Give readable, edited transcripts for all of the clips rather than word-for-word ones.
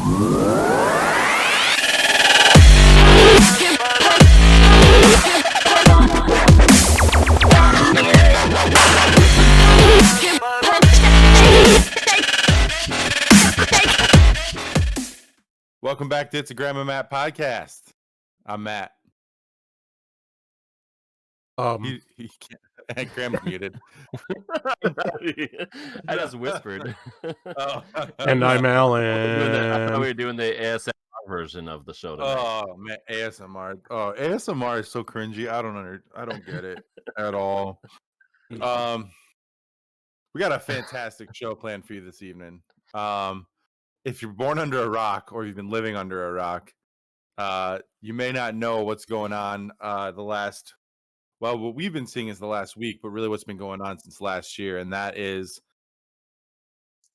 Welcome back to It's a Grandma Matt podcast. I'm Matt. He can't. Grandma's muted. I just whispered. And I'm Alan. I thought we were doing the ASMR version of the show tonight. Oh man, ASMR. Oh, ASMR is so cringy. I don't get it at all. We got a fantastic show planned for you this evening. If you're born under a rock or you've been living under a rock, you may not know what's going on what we've been seeing is the last week, but really what's been going on since last year, and that is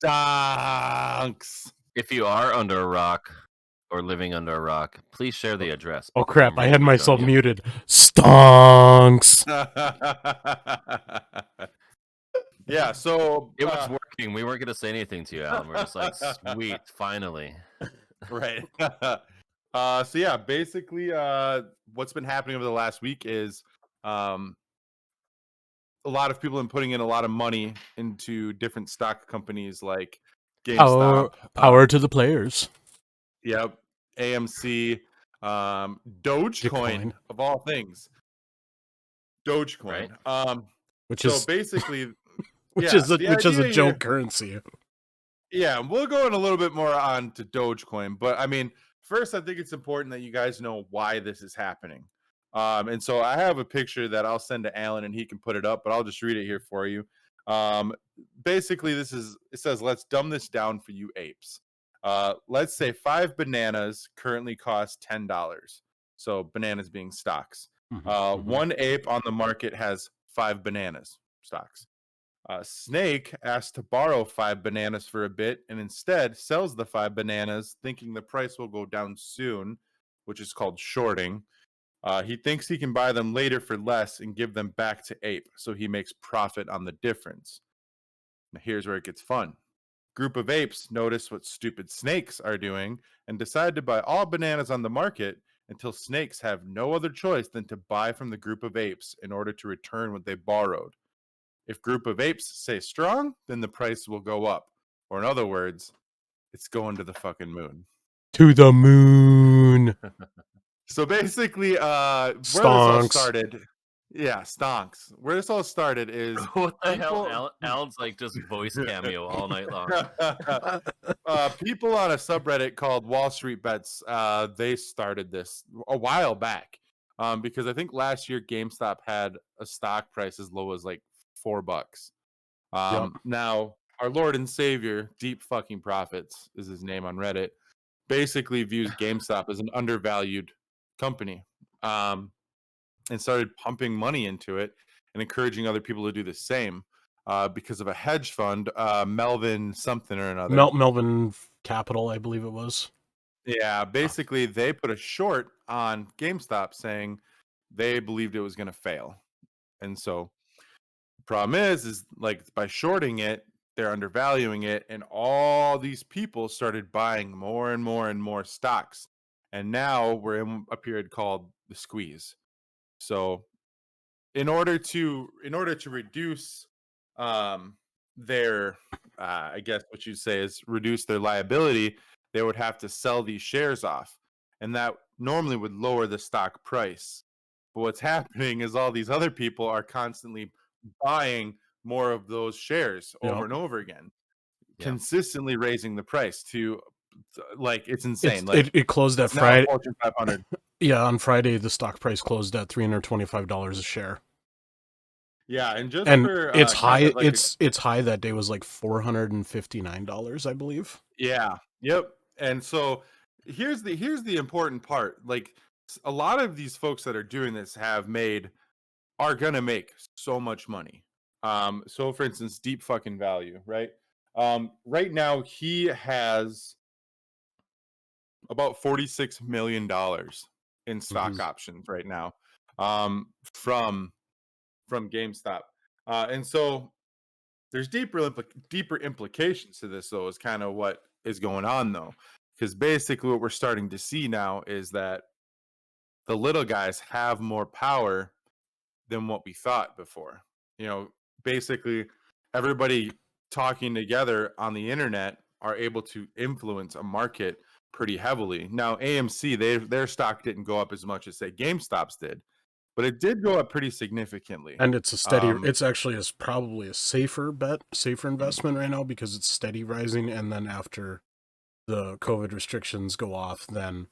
Stonks. If you are under a rock or living under a rock, please share the address. Oh crap, I had myself muted. Stonks. Yeah, so it was working. We weren't going to say anything to you, Alan. We're just like, sweet, finally. Right. So yeah, basically what's been happening over the last week is a lot of people have been putting in a lot of money into different stock companies like GameStop. Power to the players. Yep. AMC, Dogecoin of all things. Dogecoin. Right. Which so basically which is a joke currency. Yeah, we'll go in a little bit more on to Dogecoin, but I mean, first I think it's important that you guys know why this is happening. And so I have a picture that I'll send to Alan and he can put it up, but I'll just read it here for you. Basically it says, let's dumb this down for you apes. Let's say 5 bananas currently cost $10. So bananas being stocks. One ape on the market has 5 bananas stocks. Snake asked to borrow 5 bananas for a bit and instead sells the 5 bananas thinking the price will go down soon, which is called shorting. He thinks he can buy them later for less and give them back to ape, so he makes profit on the difference. Now here's where it gets fun. Group of apes notice what stupid snakes are doing and decide to buy all bananas on the market until snakes have no other choice than to buy from the group of apes in order to return what they borrowed. If group of apes stay strong, then the price will go up. Or in other words, it's going to the fucking moon. To the moon. So basically, where Stonks. this all started, Stonks. Where this all started is what the hell? Alan's like just voice cameo all night long. People on a subreddit called Wall Street Bets, they started this a while back, because I think last year GameStop had a stock price as low as like $4. Now our Lord and Savior, Deep Fucking Profits is his name on Reddit, basically views GameStop as an undervalued company, and started pumping money into it and encouraging other people to do the same, because of a hedge fund, Melvin something or another. Melvin Capital, I believe it was. Yeah, basically they put a short on GameStop saying they believed it was going to fail. And so the problem is like by shorting it, they're undervaluing it, and all these people started buying more and more and more stocks. And now we're in a period called the squeeze. So in order to reduce their I guess what you'd say is reduce their liability, they would have to sell these shares off. And that normally would lower the stock price. But what's happening is all these other people are constantly buying more of those shares over and over again, consistently raising the price to like it's insane. It closed at Friday. Fortune 500. Yeah, on Friday the stock price closed at $325 a share. Yeah, and it's high. It's high that day was like $459, I believe. Yeah. Yep. And so here's the important part. Like a lot of these folks that are doing this are gonna make so much money. So for instance, Deep Fucking Value, right? Right now he has about $46 million in stock options right now, from GameStop. And so there's deeper implications to this, though, is kind of what is going on, though. because basically what we're starting to see now is that the little guys have more power than what we thought before. Basically everybody talking together on the internet are able to influence a market pretty heavily. Now AMC, their stock didn't go up as much as say GameStop's did, but it did go up pretty significantly. And it's a steady. It's actually probably a safer investment right now because it's steady rising. And then after the COVID restrictions go off, then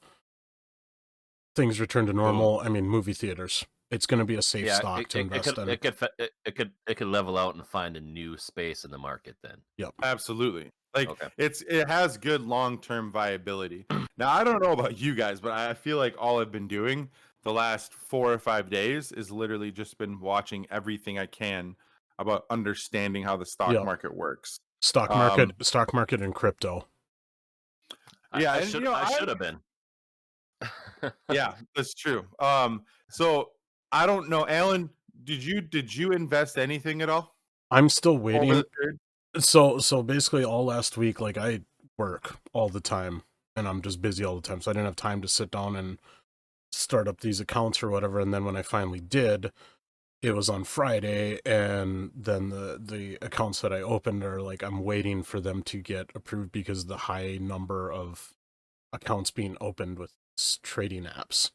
things return to normal. I mean, movie theaters. It's going to be a safe stock to invest in. It could level out and find a new space in the market then. Yep, absolutely. It has good long-term viability. Now I don't know about you guys, but I feel like all I've been doing the last 4 or 5 days is literally just been watching everything I can about understanding how the stock market works. Stock market and crypto. Yeah, I should have been. Yeah, that's true. So I don't know, Alan, did you invest anything at all? I'm still waiting. So basically all last week, like I work all the time and I'm just busy all the time. So I didn't have time to sit down and start up these accounts or whatever. And then when I finally did, it was on Friday, and then the accounts that I opened are like, I'm waiting for them to get approved because the high number of accounts being opened with trading apps.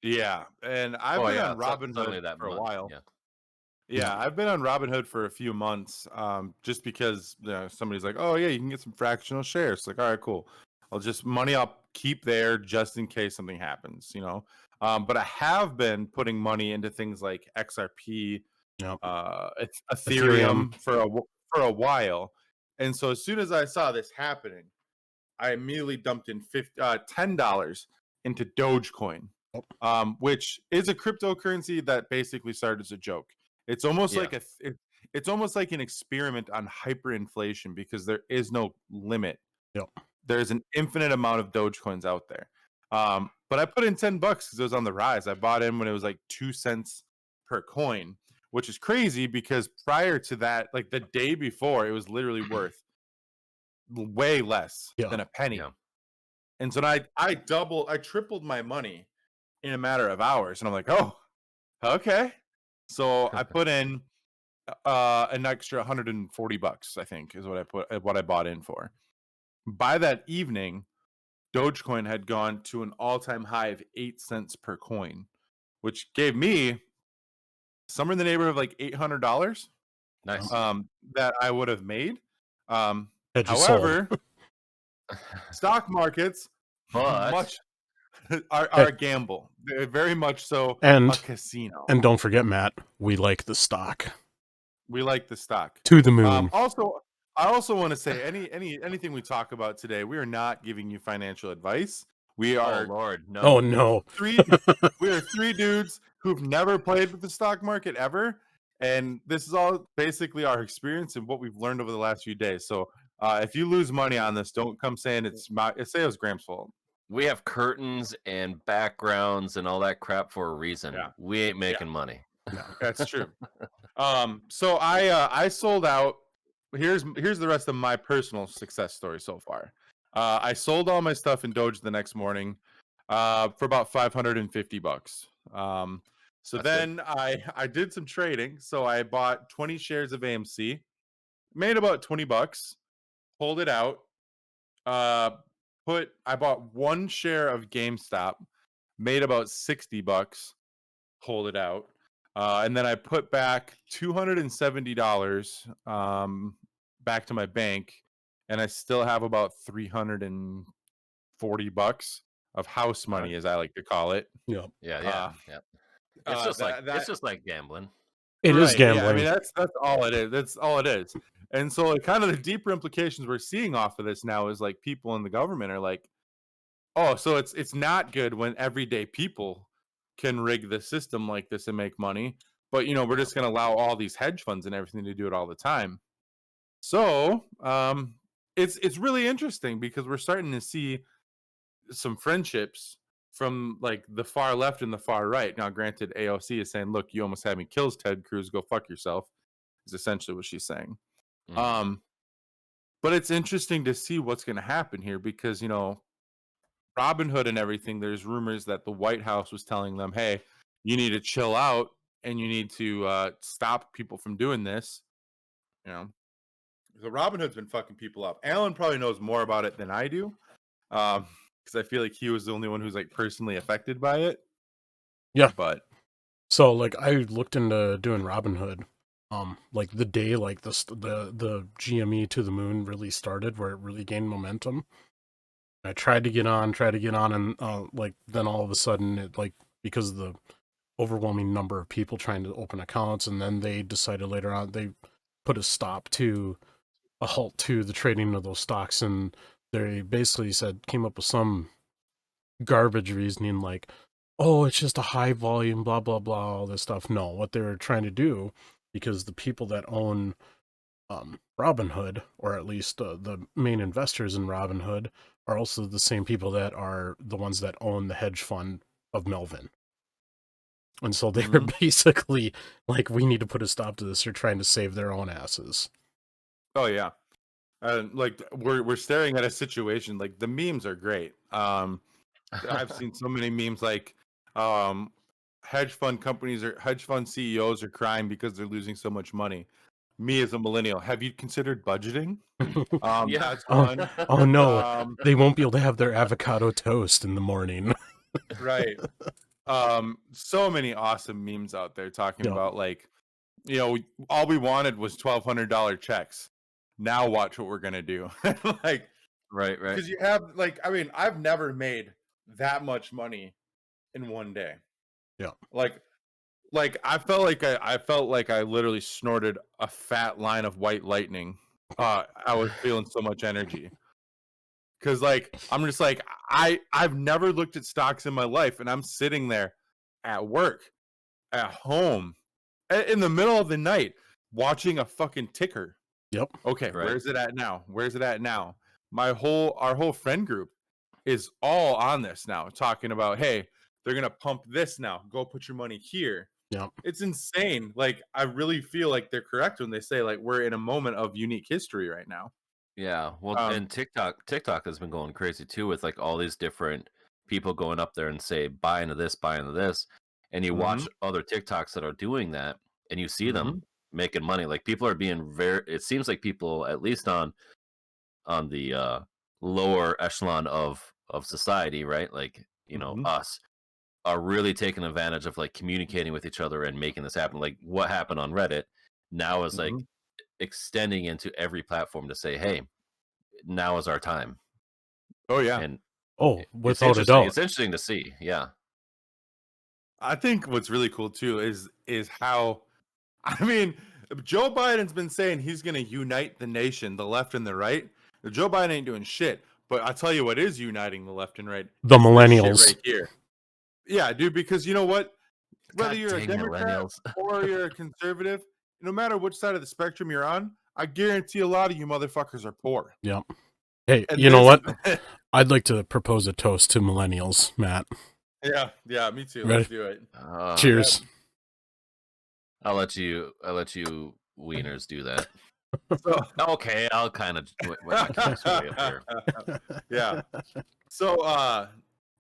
Yeah, and I've been on Robinhood for a while. Yeah, I've been on Robinhood for a few months, just because somebody's like, oh yeah, you can get some fractional shares. Like, all right, cool. I'll keep there just in case something happens, But I have been putting money into things like XRP, Ethereum for a while, and so as soon as I saw this happening, I immediately dumped in $10 into Dogecoin, which is a cryptocurrency that basically started as a joke. It's almost like it's almost like an experiment on hyperinflation because there is no limit. Yep. There's an infinite amount of Dogecoins out there. But I put in $10 because it was on the rise. I bought in when it was like 2 cents per coin, which is crazy because prior to that, like the day before, it was literally worth way less than a penny. Yeah. And so I tripled my money in a matter of hours. And I'm like, oh, okay. So I put in an extra $140, I think, is what I bought in for. By that evening, Dogecoin had gone to an all-time high of 8 cents per coin, which gave me somewhere in the neighborhood of like $800. Nice. That I would have made. However, stock markets are a gamble. They're very much so a casino. And don't forget, Matt, we like the stock. We like the stock. To the moon. I also want to say anything we talk about today, we are not giving you financial advice. We are no. Oh no. We are 3 dudes who've never played with the stock market ever. And this is all basically our experience and what we've learned over the last few days. So if you lose money on this, don't come saying say it was Graham's fault. We have curtains and backgrounds and all that crap for a reason. Yeah. We ain't making money. No, that's true. So I sold out. Here's the rest of my personal success story so far. I sold all my stuff in Doge the next morning for about $550. So then I did some trading. So I bought 20 shares of AMC, made about $20, pulled it out. I bought 1 share of GameStop, made about $60, pulled it out. And then I put back $270 back to my bank, and I still have about $340 of house money, as I like to call it. Yeah. It's just like gambling. It is gambling. Yeah, I mean, that's all it is. That's all it is. And so, like, kind of the deeper implications we're seeing off of this now is like people in the government are like, oh, so it's not good when everyday people can rig the system like this and make money, but we're just going to allow all these hedge funds and everything to do it all the time. So it's really interesting because we're starting to see some friendships from like the far left and the far right. Now, granted, AOC is saying, look, you almost had me kills Ted Cruz, go fuck yourself, is essentially what she's saying. But it's interesting to see what's going to happen here because, you know, Robinhood and everything, there's rumors that the White House was telling them, hey, you need to chill out and you need to stop people from doing this. You know, so Robinhood's been fucking people up. Alan probably knows more about it than I do because I feel like he was the only one who's like personally affected by it. Yeah. But so like I looked into doing Robinhood. Like the day like the GME to the moon really started, where it really gained momentum. I tried to get on, and like then all of a sudden, it like because of the overwhelming number of people trying to open accounts, and then they decided later on they put a halt to the trading of those stocks, and they basically came up with some garbage reasoning like, oh, it's just a high volume, blah blah blah, all this stuff. No, what they were trying to do, because the people that own Robinhood, or at least the main investors in Robinhood, are also the same people that are the ones that own the hedge fund of Melvin. And so they were basically like, we need to put a stop to this. They're trying to save their own asses. Oh yeah. Like we're staring at a situation, like the memes are great. I've seen so many memes like hedge fund CEOs are crying because they're losing so much money. Me as a millennial, have you considered budgeting? That's one. Oh no, they won't be able to have their avocado toast in the morning. Right. So many awesome memes out there talking about like, you know, all we wanted was $1,200 checks. Now watch what we're gonna do. Like, right. Because you have like, I mean, I've never made that much money in one day. Yeah. Like I felt like I literally snorted a fat line of white lightning. I was feeling so much energy. Cause like I'm just like I've never looked at stocks in my life, and I'm sitting there at work, at home, in the middle of the night, watching a fucking ticker. Yep. Okay, Right. where's it at now? Our whole friend group is all on this now, talking about, hey, they're gonna pump this now. Go put your money here. Yeah. It's insane. Like, I really feel like they're correct when they say like we're in a moment of unique history right now. Yeah, well, and TikTok has been going crazy too with like all these different people going up there and say buy into this, and you watch other TikToks that are doing that, and you see them making money. Like people are being it seems like people, at least on the lower echelon of society, right? Like you know us, are really taking advantage of like communicating with each other and making this happen. Like what happened on Reddit now is like extending into every platform to say, hey, now is our time. Oh yeah. And without a doubt. It's interesting to see. Yeah. I think what's really cool too is how, I mean, Joe Biden's been saying he's going to unite the nation, the left and the right. Joe Biden ain't doing shit, but I tell you what is uniting the left and right, the is millennials this shit right here. Yeah, dude, because you know what? Whether God you're a Democrat or you're a conservative, no matter which side of the spectrum you're on, I guarantee a lot of you motherfuckers are poor. Yep. Hey, And you know what? I'd like to propose a toast to millennials, Matt. Yeah, me too. Ready? Let's do it. Cheers. I'll let you wieners do that. Okay, I'll kind of way up here. Yeah. So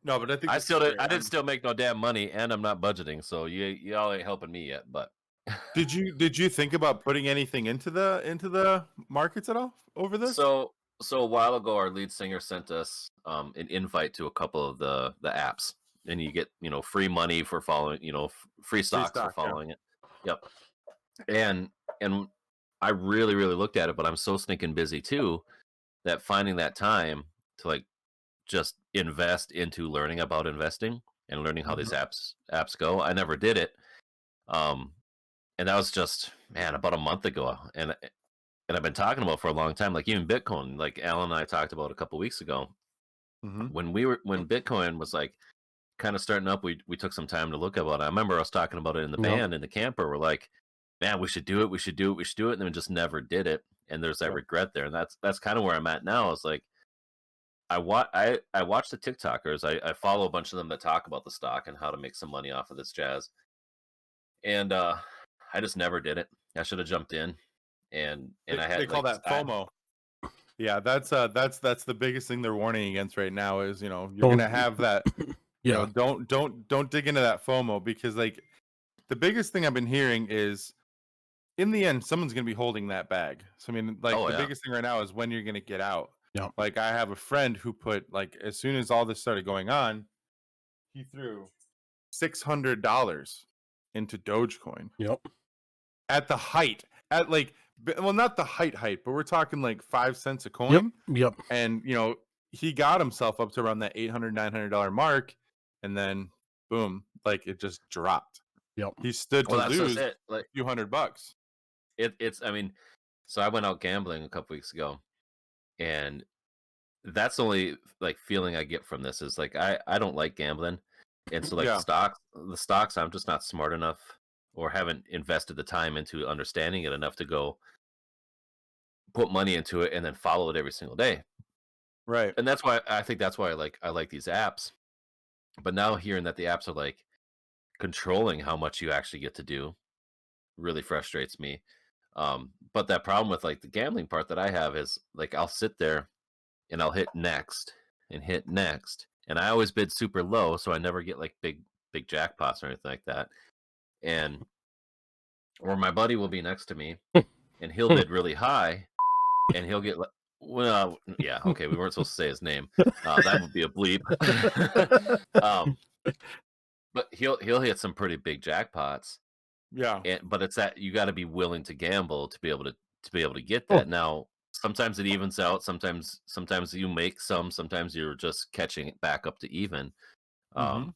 no, but I think I didn't still make no damn money, and I'm not budgeting, so y'all ain't helping me yet. But did you think about putting anything into the markets at all over this? So a while ago, our lead singer sent us an invite to a couple of the apps, and you get free money for following, free stocks for following it. Yep. And I really looked at it, but I'm so stinking busy too that finding that time to like just invest into learning about investing and learning how these apps go, I never did it. And that was just about a month ago, and I've been talking about for a long time, like even Bitcoin, like Alan and I talked about a couple weeks ago. When Bitcoin was like kind of starting up, we took some time to look about it. I remember us talking about it in the band, in the camper. We're like, man, we should do it, and then we just never did it. And there's that regret there, and that's kind of where I'm at now. Is like I watch the TikTokers. I follow a bunch of them that talk about the stock and how to make some money off of this jazz. And I just never did it. I should have jumped in. And I had they call that FOMO. Yeah, that's the biggest thing they're warning against right now is, you're Don't- gonna have that, Yeah. don't dig into that FOMO, because like the biggest thing I've been hearing is in the end someone's gonna be holding that bag. So I mean, like Oh, the yeah. biggest thing right now is when you're gonna get out. Yeah. Like I have a friend who put, like, as soon as all this started going on, he threw $600 into Dogecoin Yep. at the height, at like, well, not the height, but we're talking like 5 cents a Yep. coin. Yep. And he got himself up to around that $800-$900 mark, and then boom, like it just dropped. Yep. He stood to Well, that's lose it. a Like few $100. it's. I mean, so I went out gambling a couple weeks ago, and that's the only like feeling I get from this is like I don't like gambling, and so like Yeah. the stocks I'm just not smart enough or haven't invested the time into understanding it enough to go put money into it and then follow it every single day. Right. And that's why I think that's why I like these apps. But now hearing that the apps are like controlling how much you actually get to do really frustrates me. But that problem with like the gambling part that I have is like I'll sit there and I'll hit next and hit next, and I always bid super low, so I never get like big jackpots or anything like that. And or my buddy will be next to me, and he'll bid really high, and he'll get like, well, yeah, okay, we weren't supposed to say his name. That would be a bleep. But he'll hit some pretty big jackpots. Yeah. But it's that you got to be willing to gamble to be able to get Oh. that. Now, sometimes it evens out. Sometimes you make some. Sometimes you're just catching it back up to even. Mhm.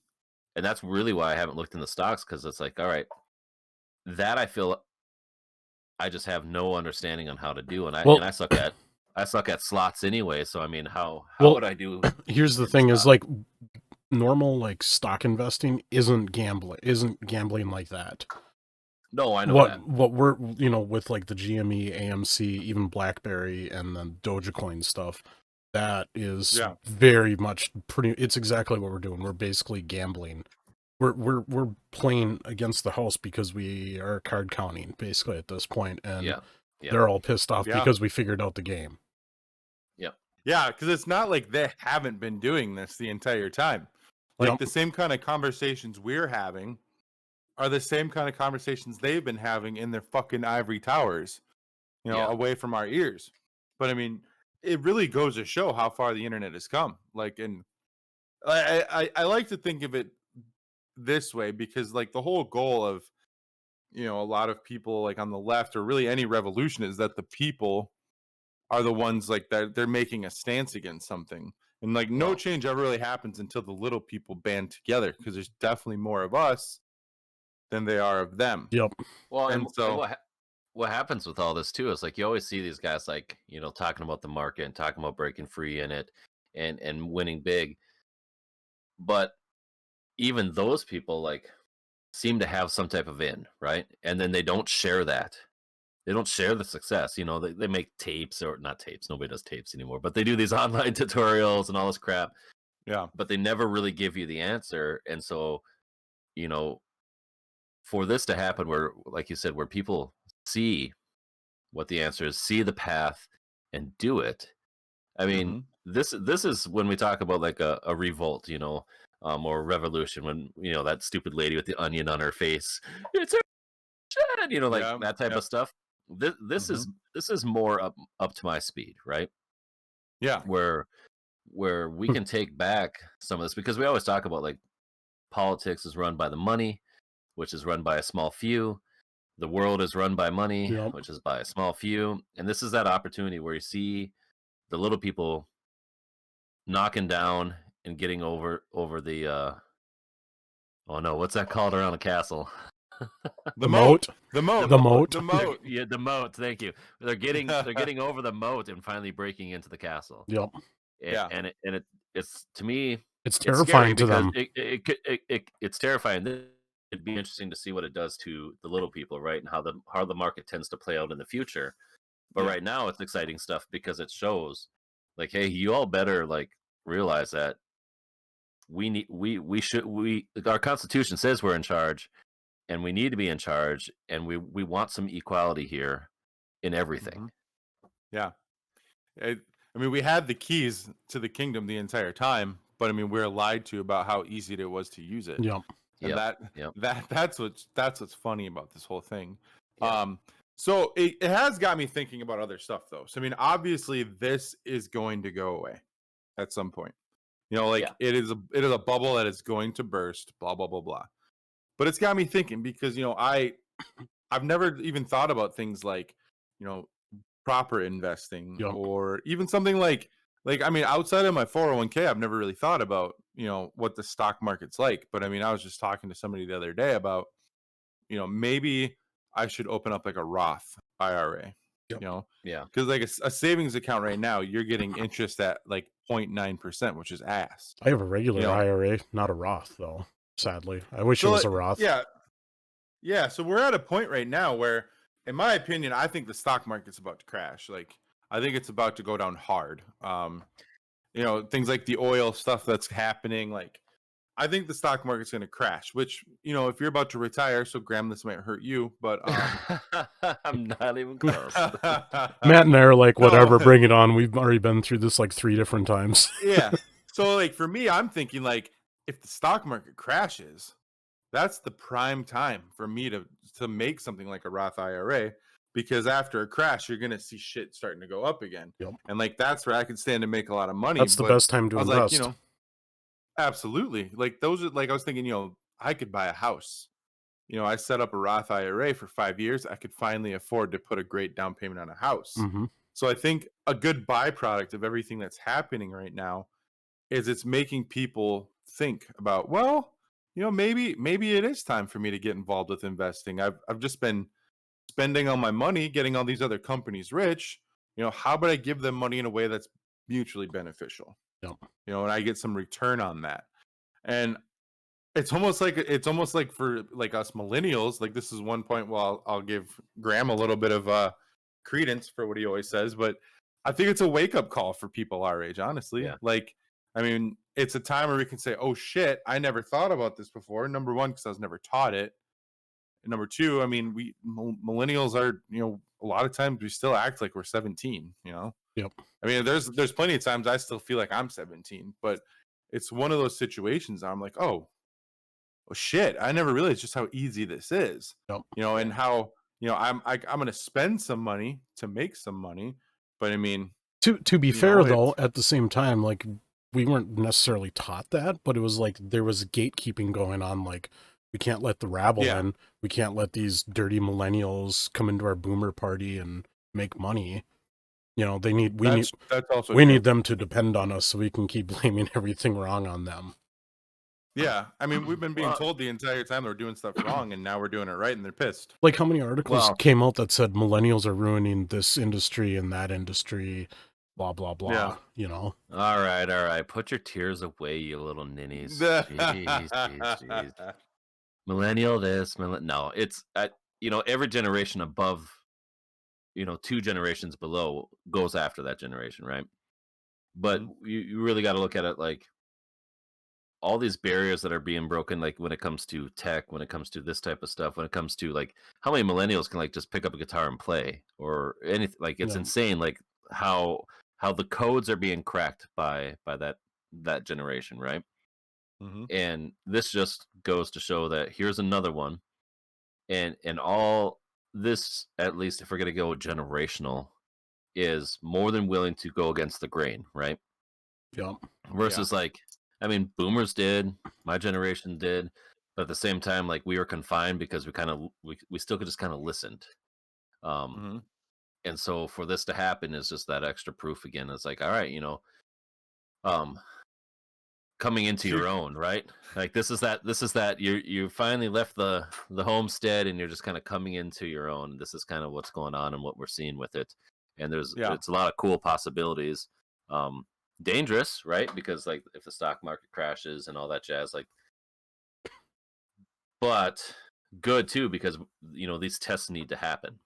And that's really why I haven't looked in the stocks, because it's like, all right, that I feel I just have no understanding on how to do, and Well- I suck at slots anyway. So I mean, how Well, would I do? Here's the in thing: is stock? like normal like stock investing isn't gambling like that. No, I know that. What we're with like the GME, AMC, even BlackBerry, and then Dogecoin stuff, that is Yeah. very much it's exactly what we're doing. We're basically gambling. We're playing against the house because we are card counting basically at this point, and Yeah. they're all pissed off Yeah. because we figured out the game. Yeah, because it's not like they haven't been doing this the entire time. Like Yep. the same kind of conversations we're having are the same kind of conversations they've been having in their fucking ivory towers, Yeah. away from our ears. But I mean, it really goes to show how far the internet has come. Like, and I like to think of it this way, because like the whole goal of a lot of people like on the left, or really any revolution, is that the people are the ones like that they're making a stance against something. And like no Well- change ever really happens until the little people band together, because there's definitely more of us than they are of them. Yep. Well, And so what happens with all this too is like you always see these guys like talking about the market and talking about breaking free in it and winning big, but even those people like seem to have some type of in, right? And then they don't share that. They don't share the success. They make tapes, or not tapes. Nobody does tapes anymore, but they do these online tutorials and all this crap. yeah. But they never really give you the answer. And so, for this to happen, where, like you said, where people see what the answer is, see the path, and do it. I mean, this is when we talk about like a revolt, or a revolution. When that stupid lady with the onion on her face, it's a shit, like Yeah, that type yeah. of stuff. This is more up to my speed, right? Yeah. Where we can take back some of this, because we always talk about like politics is run by the money, which is run by a small few. The world is run by money, Yep. which is by a small few. And this is that opportunity where you see the little people knocking down and getting over the oh no, what's that called around a castle? The moat. The moat. Yeah, the moat. Thank you. They're getting over the moat and finally breaking into the castle. Yep. Yeah. And it's to me, It's scary terrifying to because them. it's terrifying. It'd be interesting to see what it does to the little people, right? And how the market tends to play out in the future. But Yeah. right now it's exciting stuff because it shows like, hey, you all better like realize that our Constitution says we're in charge, and we need to be in charge, and we want some equality here in everything. Yeah. I mean, we had the keys to the kingdom the entire time, but I mean, we were lied to about how easy it was to use it. Yep. And Yep. that's what's funny about this whole thing. Yeah. So it has got me thinking about other stuff though. So I mean, obviously this is going to go away at some point. You know, like it is a bubble that is going to burst, blah blah blah blah. But it's got me thinking because you know, I've never even thought about things like, you know, proper investing Yep. or even something like I mean, outside of my 401k, I've never really thought about, you know, what the stock market's like. But I mean, I was just talking to somebody the other day about, you know, maybe I should open up like a Roth IRA, Yep. you know, Yeah. because like a savings account right now, you're getting interest at like 0.9%, which is ass. I have a regular You know? IRA, not a Roth though. Sadly, I wish it was a Roth. Yeah. So we're at a point right now where, in my opinion, I think the stock market's about to crash. Like, I think it's about to go down hard. You know, things like the oil stuff that's happening. Like, I think the stock market's going to crash. Which, you know, if you're about to retire, so Graham, this might hurt you, but I'm not even close. Matt and I are like, whatever, No. bring it on. We've already been through this like 3 different times. Yeah. So, like, for me, I'm thinking like, if the stock market crashes, that's the prime time for me to make something like a Roth IRA, because after a crash, you're gonna see shit starting to go up again, Yep. and like that's where I could stand to make a lot of money. That's the But best time to I was invest. like, you know, absolutely, like those are like I was thinking, you know, I could buy a house. You know, I set up a Roth IRA for 5 years. I could finally afford to put a great down payment on a house. Mm-hmm. So I think a good byproduct of everything that's happening right now is it's making people think about, well, you know, maybe it is time for me to get involved with investing. I've just been spending all my money getting all these other companies rich. You know, how about I give them money in a way that's mutually beneficial? Yep. You know, and I get some return on that. And it's almost like for like us millennials, like this is one point. Well, I'll give Graham a little bit of credence for what he always says, but I think it's a wake up call for people our age. Honestly, Yeah. like I mean, it's a time where we can say, "Oh shit, I never thought about this before." Number one, because I was never taught it. And number two, I mean, we millennials are, you know, a lot of times we still act like we're 17. You know, Yep. I mean, there's plenty of times I still feel like I'm 17, but it's one of those situations. I'm like, oh shit, I never realized just how easy this is. Yep. You know, and how, you know, I'm going to spend some money to make some money, but I mean, To be you fair know, though, at the same time, like we weren't necessarily taught that, but it was like there was gatekeeping going on. Like we can't let the rabble Yeah. in. We can't let these dirty millennials come into our boomer party and make money. You know, that's also we true. need them to depend on us so we can keep blaming everything wrong on them. Yeah, I mean, we've been being told the entire time they're doing stuff wrong, and now we're doing it right, and they're pissed. Like how many articles Well- came out that said millennials are ruining this industry and that industry, blah blah blah. Yeah. You know. All right. Put your tears away, you little ninnies. Jeez. Millennial this, no. It's you know, every generation above, you know, 2 generations below goes after that generation, right? But you really got to look at it like all these barriers that are being broken, like when it comes to tech, when it comes to this type of stuff, when it comes to like how many millennials can like just pick up a guitar and play or anything. Like it's insane, like how the codes are being cracked by that generation, right? And this just goes to show that here's another one, and all this, at least if we're gonna go generational, is more than willing to go against the grain, right? Yeah. Versus like, I mean, boomers did, my generation did, but at the same time, like we were confined because we still could just kind of listened. And so for this to happen is just that extra proof again. It's like, all right, you know, coming into your own, right? Like this is that you finally left the homestead and you're just kind of coming into your own. This is kind of what's going on and what we're seeing with it. And it's a lot of cool possibilities. Dangerous, right? Because like if the stock market crashes and all that jazz, like, but good too, because you know these tests need to happen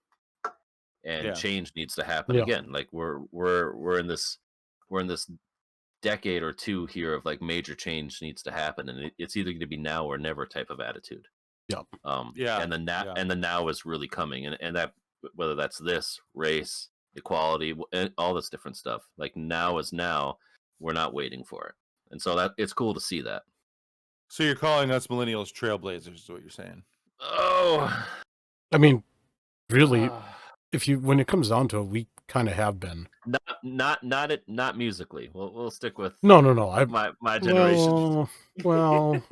and change needs to happen again. Like we're in this decade or two here of like major change needs to happen, and it's either going to be now or never type of attitude. And the now is really coming, and that whether that's this race, equality, and all this different stuff. Like now is now. We're not waiting for it, and so that it's cool to see that. So you're calling us millennials trailblazers, is what you're saying? Oh, I mean, really, when it comes down to it, we kind of have been. Not musically. We'll stick with No. my generation. Well.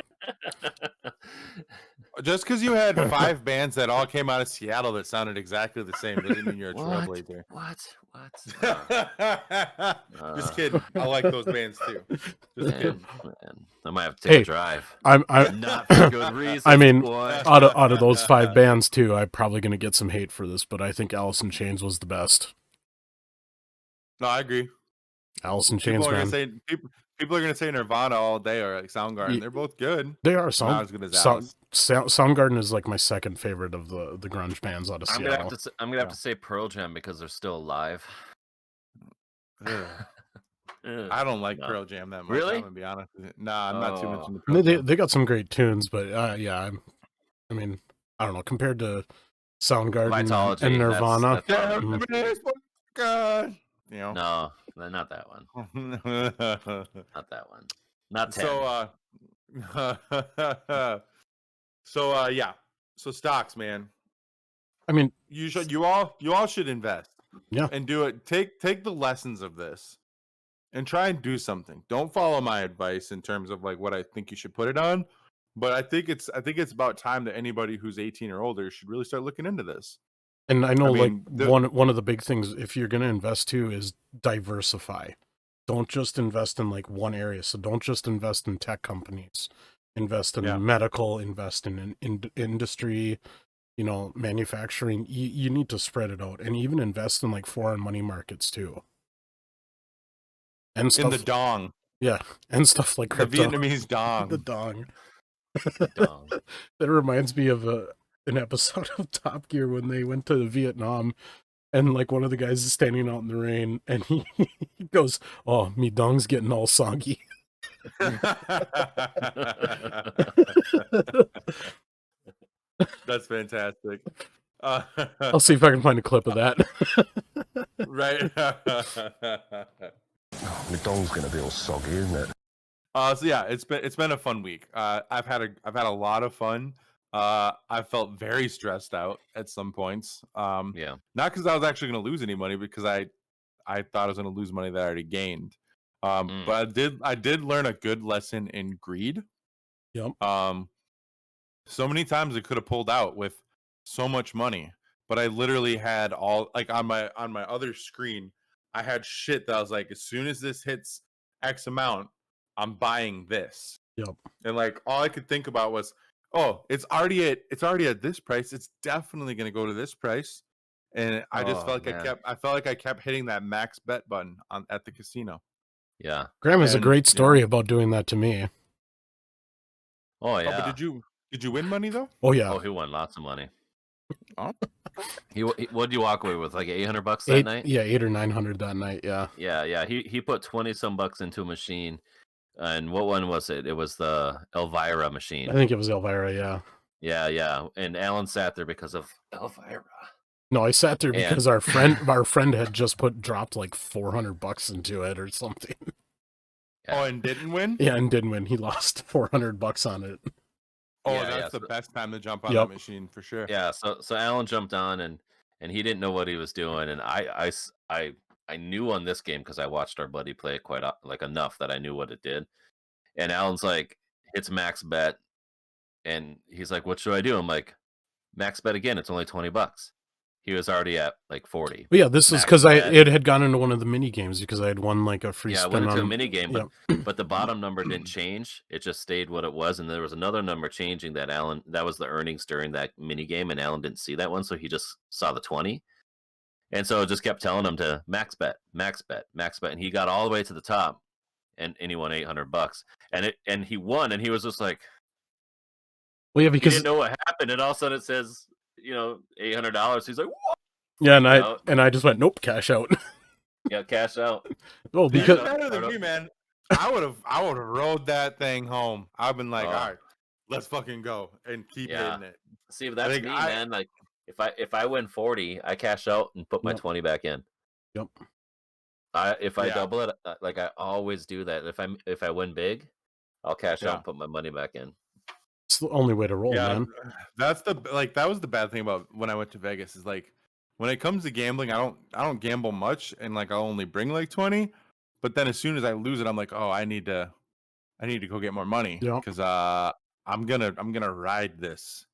Just because you had 5 bands that all came out of Seattle that sounded exactly the same doesn't mean you're a trailblazer. What? Just kidding. I like those bands too. Just kidding. Man. I might have to take a drive. I'm not for good reason. I mean, boy. out of those 5 bands too, I'm probably gonna get some hate for this, but I think Alice in Chains was the best. No, I agree. Alice in Chains, man. People are gonna say Nirvana all day or like Soundgarden. They're both good. They are. Not as good as Alice. Soundgarden is like my second favorite of the grunge bands out of Seattle. I'm gonna have to say Pearl Jam because they're still alive. I don't like Pearl Jam that much. Really? I'm gonna be honest with you. Nah, I'm not too much into Pearl Jam. They got some great tunes, but yeah, I mean, I don't know, compared to Soundgarden Vitology, and Nirvana. God. You know? No, not that one. Not that one. Not 10. So yeah. So stocks, man. I mean, you all should invest. Yeah. And do it. Take the lessons of this and try and do something. Don't follow my advice in terms of like what I think you should put it on, but I think it's about time that anybody who's 18 or older should really start looking into this. And I know, one of the big things, if you're going to invest too, is diversify. Don't just invest in like one area. So don't just invest in tech companies. Invest in medical. Invest in industry. Manufacturing. You need to spread it out, and even invest in like foreign money markets too. And stuff, in the dong. Yeah, and stuff like the crypto. Vietnamese dong. The dong. Dong. That reminds me of an episode of Top Gear when they went to Vietnam, and like one of the guys is standing out in the rain, and he goes, "Oh, me dong's getting all soggy." That's fantastic. I'll see if I can find a clip of that. Right. My dong's gonna be all soggy, isn't it? So yeah, it's been a fun week. I've had a lot of fun. I felt very stressed out at some points. Not because I was actually going to lose any money, because I thought I was going to lose money that I already gained. But I did learn a good lesson in greed. Yep. So many times I could have pulled out with so much money, but I literally had all, like, on my other screen, I had shit that I was like, as soon as this hits X amount, I'm buying this. Yep. And like all I could think about was, oh, it's already at this price. It's definitely going to go to this price. And I just felt like I kept hitting that max bet button at the casino. Yeah. Graham has a great story about doing that to me. Oh yeah. But did you win money though? Oh yeah. Oh, he won lots of money. Oh. What did you walk away with? Like $800 that night? Yeah, 800 or 900 that night. Yeah. Yeah. He put 20 some bucks into a machine. And what one was it? It was the Elvira machine. I think it was Elvira, yeah. Yeah. And Alan sat there because of Elvira. No, I sat there because our friend had just dropped like $400 into it or something. Yeah. Oh, and didn't win? Yeah, and didn't win. He lost $400 on it. Oh, that's the best time to jump on that machine for sure. Yeah, so Alan jumped on and he didn't know what he was doing, and I knew on this game because I watched our buddy play it quite enough that I knew what it did. And Alan's like, hits max bet, and he's like, "What should I do?" I'm like, "Max bet again. It's only $20." He was already at like 40. But yeah, this is because it had gone into one of the mini games because I had won like a free spin. Yeah, I went into a mini game, but the bottom number didn't change. It just stayed what it was, and there was another number changing that was the earnings during that mini game, and Alan didn't see that one, so he just saw the 20. And so it just kept telling him to max bet, and he got all the way to the top, and he won $800, and he won, and he was just like, well, yeah, because he didn't know what happened, and all of a sudden it says, $800. He's like, what? Yeah, and I just went, nope, cash out. Yeah, cash out. Oh, because better than me, man. I would have rode that thing home. I've been like, all right, let's fucking go and keep hitting it. See, but that's me, man. Like, if I win 40, I cash out and put my 20 back in. Yep. If I Yeah. double it, like I always do that. If I win big, I'll cash out Yeah. and put my money back in. It's the only way to roll, Yeah, man. that's that was the bad thing about when I went to Vegas is like when it comes to gambling, I don't gamble much and like I'll only bring like 20, but then as soon as I lose it, I'm like, oh, I need to go get more money Yep. because I'm gonna ride this,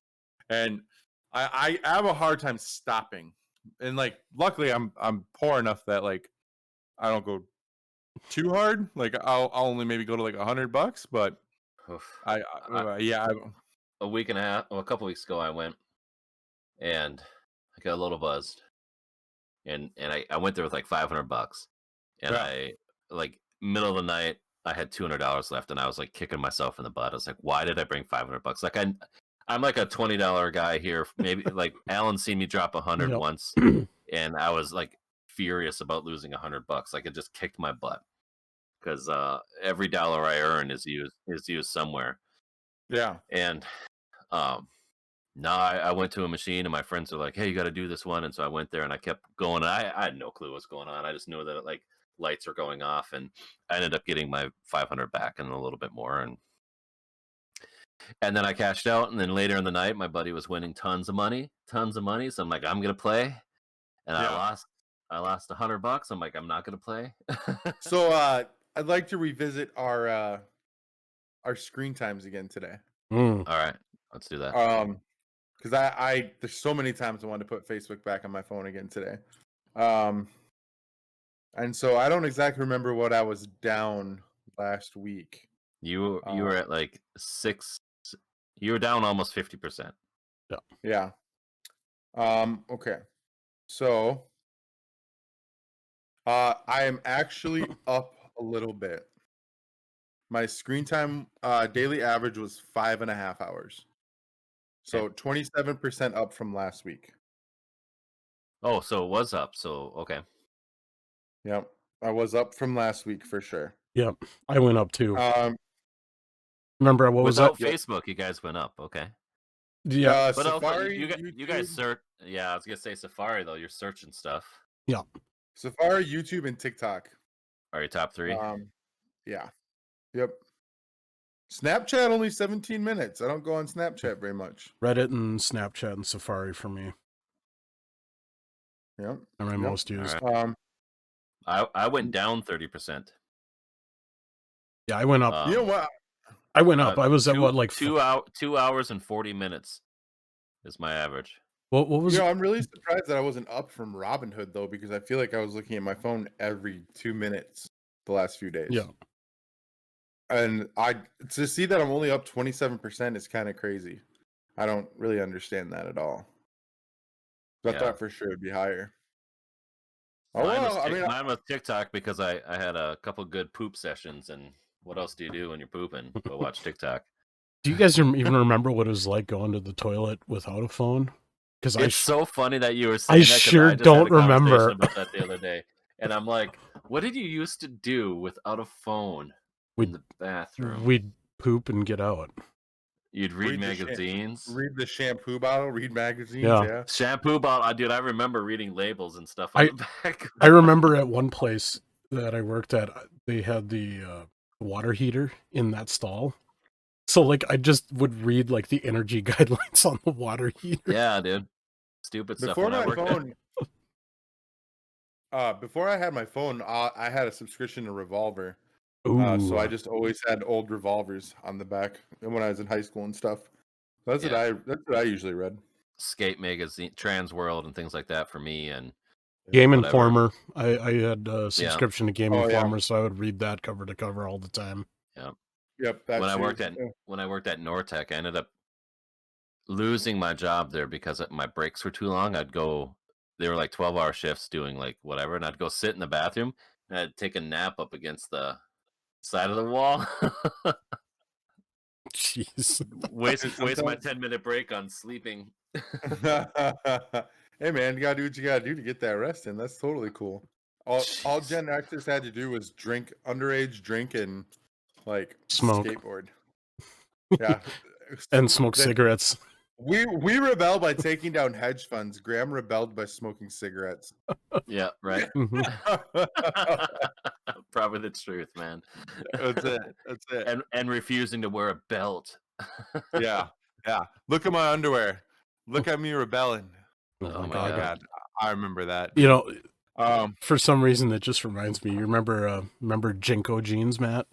and I have a hard time stopping, and like luckily I'm poor enough that like I don't go too hard, like I'll only maybe go to like $100, but Oof. yeah. A week and a half, a couple weeks ago, I went and I got a little buzzed, and I went there with like $500, and Yeah. I like middle of the night, I had $200 left, and I was like kicking myself in the butt. I was like, why did I bring $500? Like I'm like a $20 guy here. Maybe like Alan's seen me drop 100 Yep. once, and I was like furious about losing $100. Like it just kicked my butt because every dollar I earn is used somewhere. Yeah. And no, I went to a machine, and my friends are like, "Hey, you got to do this one." And so I went there, and I kept going. I had no clue what's going on. I just knew that like lights are going off, and I ended up getting my 500 back and a little bit more, and then I cashed out. And then later in the night, my buddy was winning tons of money. So I'm like, I'm gonna play, and Yeah. I lost $100. I'm like, I'm not gonna play. So I'd like to revisit our screen times again today. Mm. All right, let's do that. Because I there's so many times I wanted to put Facebook back on my phone again today. And so I don't exactly remember what I was down last week. You were at like 6. You were down almost 50%. Yeah. Okay. So I am actually up a little bit. My screen time daily average was 5.5 hours. So 27% up from last week. Oh, so it was up. So okay. Yep. I was up from last week for sure. Yep. I went up too. Um Remember what was that? Without Facebook, you guys went up. Okay. Yeah. But also, Safari, you guys YouTube, search. Yeah, I was gonna say Safari though. You're searching stuff. Yeah. Safari, YouTube, and TikTok. Are your top 3? Yeah. Yep. Snapchat only 17 minutes. I don't go on Snapchat very much. Reddit and Snapchat and Safari for me Yep. are my most used. Right. I went down 30%. Yeah, I went up. You know what? I went up. I was at what, like 2 hours and 40 minutes is my average. What was I'm really surprised that I wasn't up from Robinhood though, because I feel like I was looking at my phone every 2 minutes the last few days. Yeah. And to see that I'm only up 27% is kind of crazy. I don't really understand that at all. I thought for sure it'd be higher. Oh well, mine was TikTok because I had a couple good poop sessions, and what else do you do when you're pooping? Go watch TikTok. Do you guys even remember what it was like going to the toilet without a phone? Because It's so funny that you were saying that. sure I just don't had a conversation remember about that the other day, and I'm like, what did you used to do without a phone in the bathroom? We'd poop and get out. You'd read magazines, read the shampoo bottle, read magazines. Yeah. Shampoo bottle. Dude, I remember reading labels and stuff on the back. I remember at one place that I worked at, they had the water heater in that stall. So like I just would read like the energy guidelines on the water heater. Yeah, dude. Stupid stuff. Before I had my phone, I had a subscription to Revolver. So I just always had old revolvers on the back when I was in high school and stuff. That's what I usually read. Skate magazine, Trans World, and things like that for me, and Game Informer. I had a subscription to Game Informer, yeah. so I would read that cover to cover all the time. Yeah. Yep. When I worked at Nortec, I ended up losing my job there because my breaks were too long. They were like 12-hour shifts doing like whatever, and I'd go sit in the bathroom and I'd take a nap up against the side of the wall. Jeez. waste my 10-minute break on sleeping. Hey man, you gotta do what you gotta do to get that rest in. That's totally cool. All Gen Xers had to do was underage drink and like smoke, skateboard. Yeah. and smoke cigarettes. We rebelled by taking down hedge funds. Graham rebelled by smoking cigarettes. Yeah, right. Mhm. Probably the truth, man. That's it. That's it. And refusing to wear a belt. Yeah. Look at my underwear. Look at me rebelling. Oh my Oh God. God, I remember that. You know, Um, for some reason that just reminds me. You remember Jinko jeans, Matt?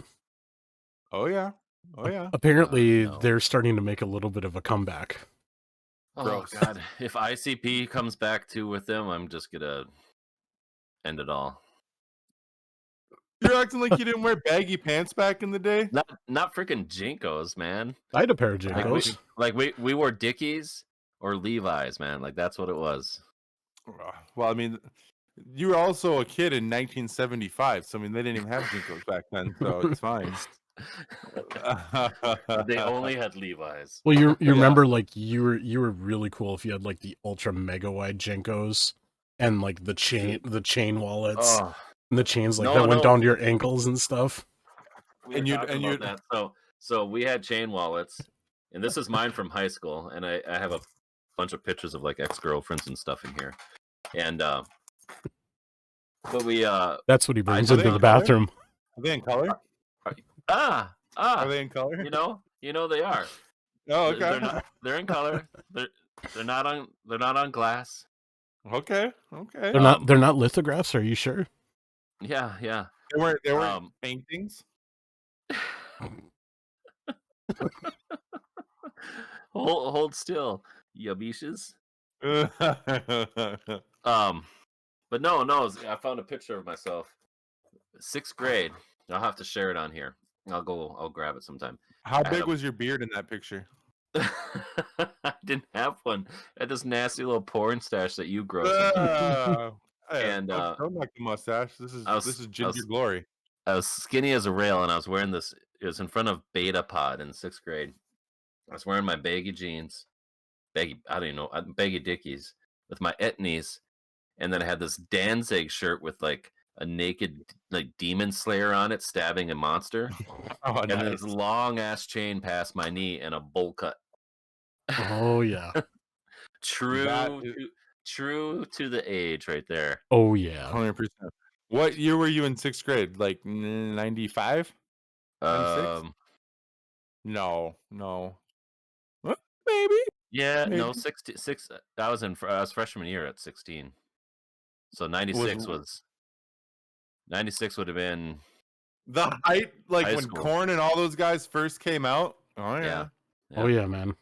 oh yeah. Apparently, No. they're starting to make a little bit of a comeback. Oh Gross. God. If ICP comes back too with them, I'm just gonna end it all. You're acting like you didn't wear baggy pants back in the day. Not freaking Jinkos, man. I had a pair of Like Jinkos. we wore Dickies or Levi's, man. Like that's what it was. Well, I mean, you were also a kid in 1975, so I mean, they didn't even have Jinkos back then, so it's fine. They only had Levi's. Well, you Yeah. remember like you were really cool if you had like the ultra mega wide Jinkos and like the chain wallets Oh, and the chains like No, that went no. down to your ankles and stuff. we were And you'd- talking and about you'd- that. So we had chain wallets, and this is mine from high school, and I have a bunch of pictures of like ex-girlfriends and stuff in here. And but we That's what he brings Are into they the in color? bathroom. Are they in color? Are they in color? you know they are. Oh, They're okay. not, they're in color. They're not on glass. Okay. They're not lithographs, are you sure? Yeah. They weren't Um, paintings. hold still, yabishes. But no, I found a picture of myself, 6th grade. I'll have to share it on here. I'll grab it sometime. How I big had a- was your beard in that picture? I didn't have one. I had this nasty little porn stash that you grow. And, don't like the mustache. This is ginger glory. I was skinny as a rail, and I was wearing this. It was in front of Beta Pod in 6th grade. I was wearing my baggy jeans, baggy Dickies with my etnies, and then I had this Danzig shirt with like a naked like demon slayer on it, stabbing a monster, Oh, and then nice. this long ass chain past my knee and a bowl cut. Oh yeah. True to the age right there. Oh yeah. 100%. What year were you in 6th grade? Like 95? 96? No. Well, maybe. Yeah, no, Maybe. 66. I was freshman year at 16. So 96 would have been The height, like high when school. Korn and all those guys first came out. Oh yeah. Yeah. Oh yeah, man.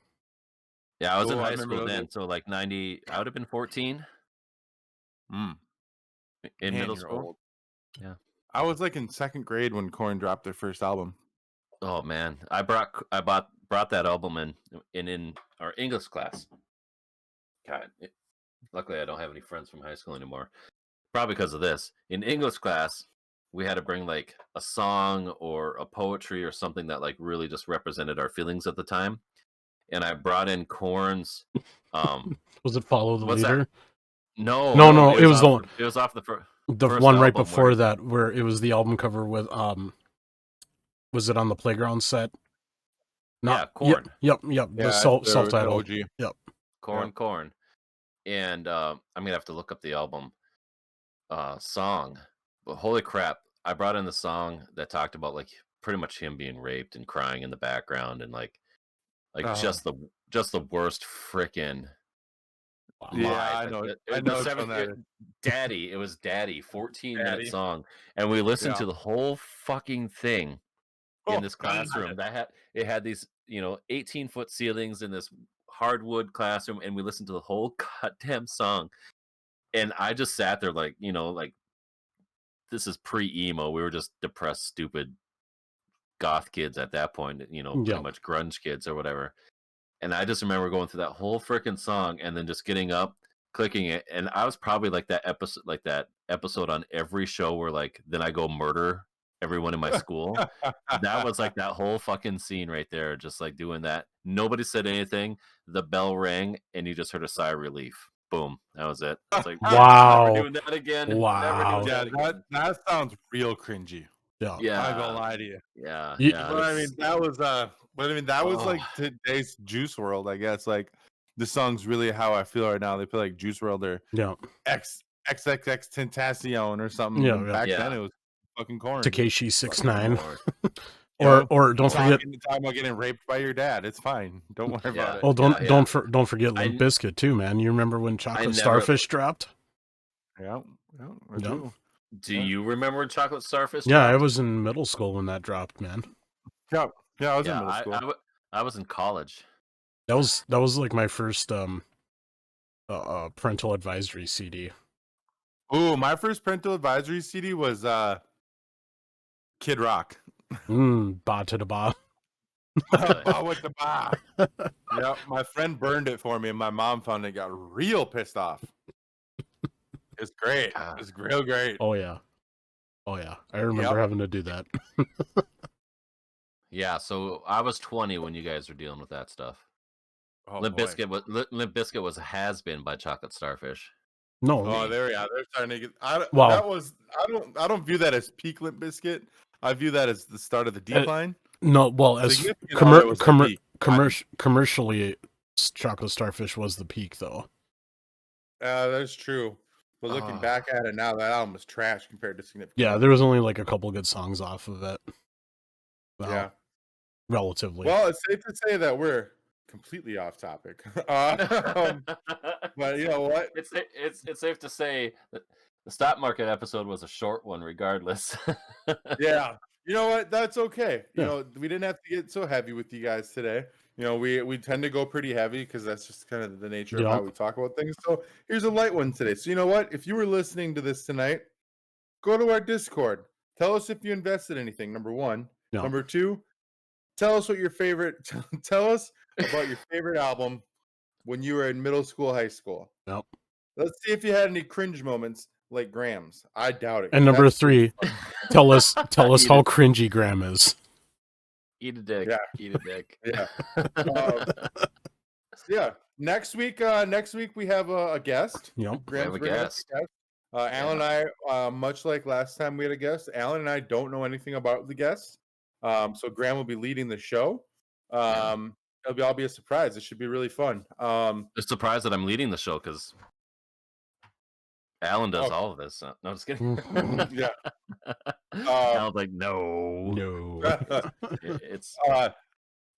Yeah, I was in Oh, I high remember school those then, days. so like 90. I would have been 14 in Man, middle you're school. old. Yeah. I was like in 2nd grade when Korn dropped their first album. Oh man, I brought that album in our English class. God, luckily I don't have any friends from high school anymore. Probably because of this. In English class, we had to bring like a song or a poetry or something that like really just represented our feelings at the time. And I brought in Korn's. Was it Follow the What's that? Leader? No. It was It was off the the first one right album before where- that where it was the album cover with was it on the Playground set? Yeah, Korn. Yep. Yeah, The self-titled. OG. Yep. Korn. And I'm gonna have to look up the album song. But holy crap, I brought in the song that talked about like pretty much him being raped and crying in the background and like just the worst freaking Yeah, I know. I know which one that is. Daddy. It was Daddy, 14-minute Daddy. song, and we listened Yeah. to the whole fucking thing in this Oh, classroom. It had these 18-foot ceilings in this hardwood classroom, and we listened to the whole goddamn song. And I just sat there like this is pre-emo. We were just depressed, stupid goth kids at that point, pretty much grunge kids or whatever. And I just remember going through that whole freaking song and then just getting up, clicking it. And I was probably like that episode on every show where like then I go murder everyone in my school. That was like that whole fucking scene right there, just like doing that. Nobody said anything. The bell rang and you just heard a sigh of relief. Boom. That was it. I was like, Wow. never doing that again. Wow. Never doing Yeah, that again. that sounds real cringy. Yeah. Yeah. I'm not gonna lie to you. Yeah. You- Yeah. But I mean, that was like Oh. today's Juice World, I guess. Like this song's really how I feel right now. They play like Juice WRLD or XXX Tentacion or something. Yeah, And back then it was fucking corn. Takeshi 6ix9ine. Or don't forget talking about getting raped by your dad. It's fine. Don't worry about it. Oh, don't forget Limp Bizkit too, man. You remember when Chocolate Starfish dropped? Yeah, I do. Do you remember when Chocolate Starfish? Yeah, dropped? I was in middle school when that dropped, man. Yeah, I was in middle school. I was in college. That was like my first parental advisory CD. Ooh, my first parental advisory CD was Kid Rock. Ba to the ba. Ba with the ba. Yeah, my friend burned it for me, and my mom found it. Got real pissed off. It's great. It's real great. Oh yeah. I remember having to do that. Yeah, so I was 20 when you guys were dealing with that stuff. Oh, Limp Bizkit was a has-been by Chocolate Starfish. No. Oh, they're starting to get. I don't view that as peak Limp Bizkit. I view that as the start of the decline. No, well, as commercially, Chocolate Starfish was the peak, though. That's true. But looking back at it now, that album was trash compared to Significant. Yeah, there was only like a couple good songs off of it. Well, yeah, relatively. Well, it's safe to say that we're completely off topic. But you know what? It's safe to say that the stock market episode was a short one, regardless. Yeah, you know what? That's okay. You know, we didn't have to get so heavy with you guys today. You know, we tend to go pretty heavy because that's just kind of the nature of how we talk about things. So here's a light one today. So you know what? If you were listening to this tonight, go to our Discord. Tell us if you invested anything. Number one. No. Number two, tell us what your favorite. Tell us about your favorite album when you were in middle school, high school. Yep. Let's see if you had any cringe moments like Graham's. I doubt it. And number three, tell us how cringy Graham is. Eat a dick. Yeah. Eat a dick. Yeah. Yeah. Next week we have a guest. Yep. We have a guest. Alan and I, much like last time we had a guest, Alan and I don't know anything about the guest. So Graham will be leading the show. It'll all be a surprise. It should be really fun. Just surprised that I'm leading the show because Alan does all of this. No, just kidding. Yeah. Alan's like, no. It's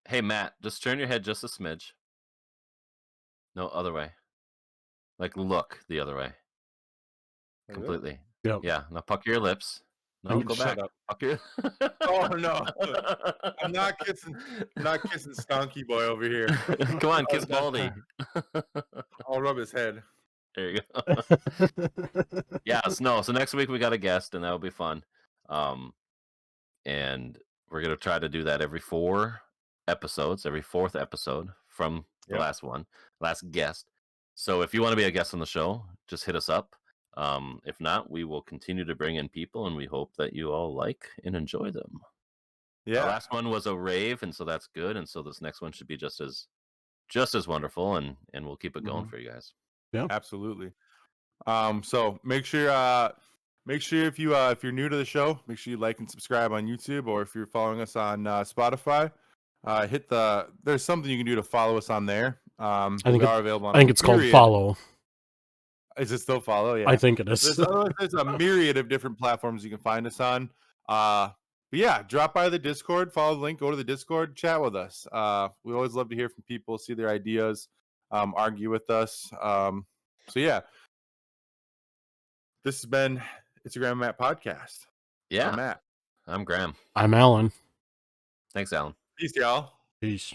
hey Matt, just turn your head just a smidge. No, other way. Like look the other way. Completely. Yep. Yeah. Now pucker your lips. No, go back. Pucker your... Oh no. I'm not kissing Stonky Boy over here. Come on, kiss Baldy. I'll rub his head. There you go. Yes, no. So next week we got a guest, and that'll be fun. And we're gonna try to do that every 4 episodes, every 4th episode from the last guest. So if you want to be a guest on the show, just hit us up. If not, we will continue to bring in people, and we hope that you all like and enjoy them. Yeah. The last one was a rave, and so that's good. And so this next one should be just as wonderful, and we'll keep it going for you guys. Yeah, absolutely. So make sure if you're new to the show, make sure you like and subscribe on YouTube, or if you're following us on Spotify, there's something you can do to follow us on there. I think it's called follow. Is it still follow? Yeah, I think it is. There's a myriad of different platforms you can find us on. But yeah, drop by the Discord, follow the link, go to the Discord, chat with us. We always love to hear from people, see their ideas, argue with us. So yeah, this has been It's a Graham and Matt podcast. Yeah, I'm Matt. I'm Graham. I'm Alan. Thanks, Alan. Peace, y'all. Peace.